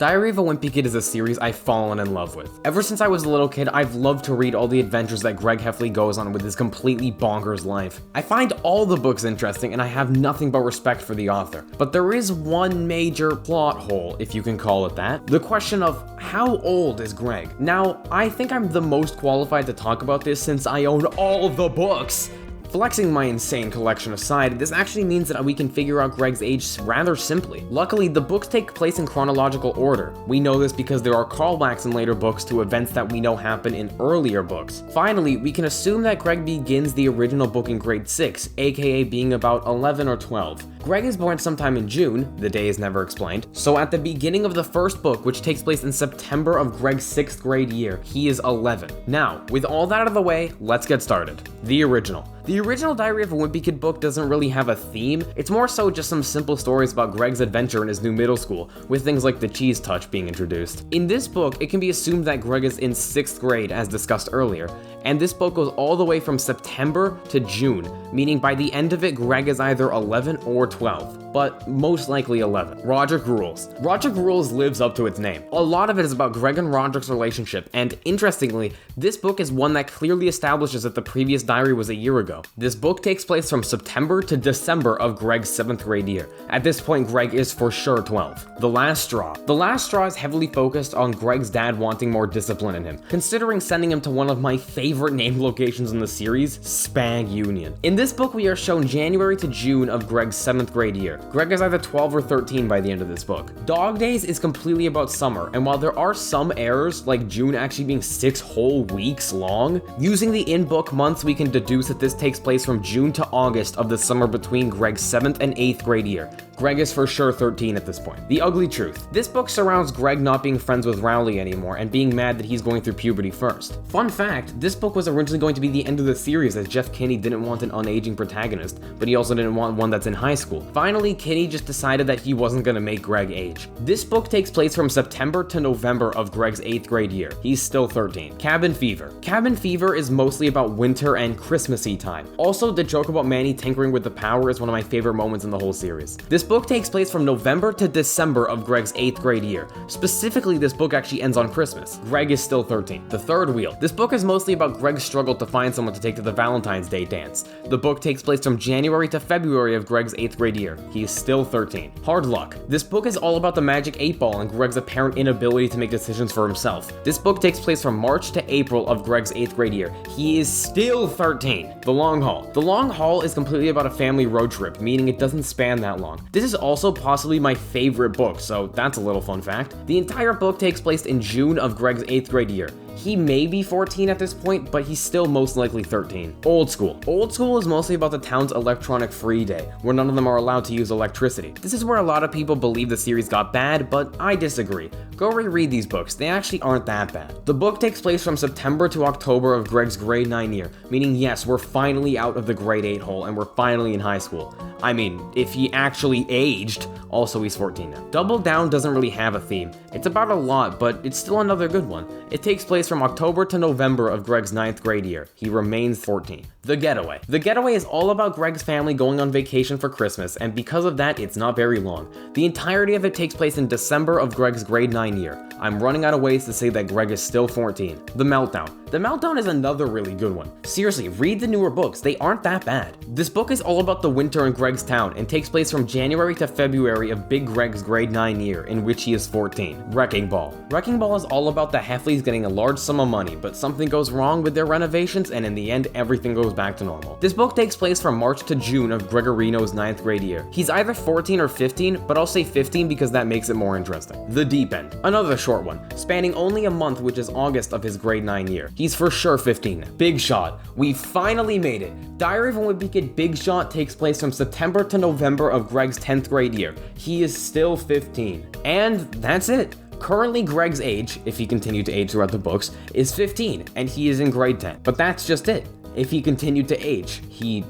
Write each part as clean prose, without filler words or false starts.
Diary of a Wimpy Kid is a series I've fallen in love with. Ever since I was a little kid, I've loved to read all the adventures that Greg Heffley goes on with his completely bonkers life. I find all the books interesting and I have nothing but respect for the author. But there is one major plot hole, if you can call it that. The question of how old is Greg? Now, I think I'm the most qualified to talk about this since I own all the books. Flexing my insane collection aside, this actually means that we can figure out Greg's age rather simply. Luckily, the books take place in chronological order. We know this because there are callbacks in later books to events that we know happen in earlier books. Finally, we can assume that Greg begins the original book in grade 6, aka being about 11 or 12. Greg is born sometime in June, the day is never explained, so at the beginning of the first book, which takes place in September of Greg's 6th grade year, he is 11. Now, with all that out of the way, let's get started. The original. The original Diary of a Wimpy Kid book doesn't really have a theme, it's more so just some simple stories about Greg's adventure in his new middle school, with things like the cheese touch being introduced. In this book, it can be assumed that Greg is in 6th grade as discussed earlier, and this book goes all the way from September to June, meaning by the end of it, Greg is either 11 or 12, but most likely 11. Rodrick Rules. Rodrick Rules lives up to its name. A lot of it is about Greg and Rodrick's relationship, and interestingly, this book is one that clearly establishes that the previous diary was a year ago. This book takes place from September to December of Greg's 7th grade year. At this point, Greg is for sure 12. The Last Straw. The Last Straw is heavily focused on Greg's dad wanting more discipline in him, considering sending him to one of my favorite named locations in the series, Spag Union. In this book, we are shown January to June of Greg's 7th grade year. Greg is either 12 or 13 by the end of this book. Dog Days is completely about summer, and while there are some errors, like June actually being 6 whole weeks long, using the in-book months, we can deduce that this takes place from June to August of the summer between Greg's 7th and 8th grade year. Greg is for sure 13 at this point. The Ugly Truth. This book surrounds Greg not being friends with Rowley anymore and being mad that he's going through puberty first. Fun fact, this book was originally going to be the end of the series as Jeff Kinney didn't want an unaging protagonist, but he also didn't want one that's in high school. Finally, Kinney just decided that he wasn't going to make Greg age. This book takes place from September to November of Greg's 8th grade year. He's still 13. Cabin Fever. Cabin Fever is mostly about winter and Christmassy time. Also, the joke about Manny tinkering with the power is one of my favorite moments in the whole series. This book takes place from November to December of Greg's 8th grade year. Specifically, this book actually ends on Christmas. Greg is still 13. The Third Wheel. This book is mostly about Greg's struggle to find someone to take to the Valentine's Day dance. The book takes place from January to February of Greg's 8th grade year. He is still 13. Hard Luck. This book is all about the magic 8-ball and Greg's apparent inability to make decisions for himself. This book takes place from March to April of Greg's 8th grade year. He is still 13. The Long Haul. The Long Haul is completely about a family road trip, meaning it doesn't span that long. This is also possibly my favorite book, so that's a little fun fact. The entire book takes place in June of Greg's 8th grade year. He may be 14 at this point, but he's still most likely 13. Old School. Old School is mostly about the town's electronic free day, where none of them are allowed to use electricity. This is where a lot of people believe the series got bad, but I disagree. Go reread these books, they actually aren't that bad. The book takes place from September to October of Greg's grade 9 year, meaning yes, we're finally out of the grade 8 hole and we're finally in high school. I mean, if he actually aged, also he's 14 now. Double Down doesn't really have a theme. It's about a lot, but it's still another good one. It takes place from October to November of Greg's 9th grade year. He remains 14. The Getaway. The Getaway is all about Greg's family going on vacation for Christmas, and because of that, it's not very long. The entirety of it takes place in December of Greg's grade 9 year. I'm running out of ways to say that Greg is still 14. The Meltdown. The Meltdown is another really good one. Seriously, read the newer books, they aren't that bad. This book is all about the winter in Greg's town and takes place from January to February of Big Greg's grade 9 year, in which he is 14. Wrecking Ball. Wrecking Ball is all about the Heffleys getting a large sum of money, but something goes wrong with their renovations, and in the end, everything goes back to normal. This book takes place from March to June of Gregorino's 9th grade year. He's either 14 or 15, but I'll say 15 because that makes it more interesting. The Deep End. Another short one, spanning only a month, which is August of his grade 9 year. He's for sure 15. Big Shot. We finally made it. Diary of a Wimpy Kid Big Shot takes place from September to November of Greg's 10th grade year. He is still 15. And that's it. Currently, Greg's age, if he continued to age throughout the books, is 15, and he is in grade 10. But that's just it. If he continued to age, he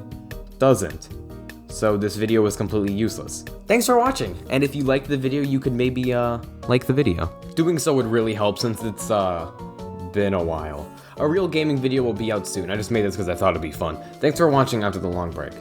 doesn't. So this video was completely useless. Thanks for watching, and if you liked the video, you could maybe, like the video. Doing so would really help since it's, been a while. A real gaming video will be out soon. I just made this because I thought it'd be fun. Thanks for watching after the long break.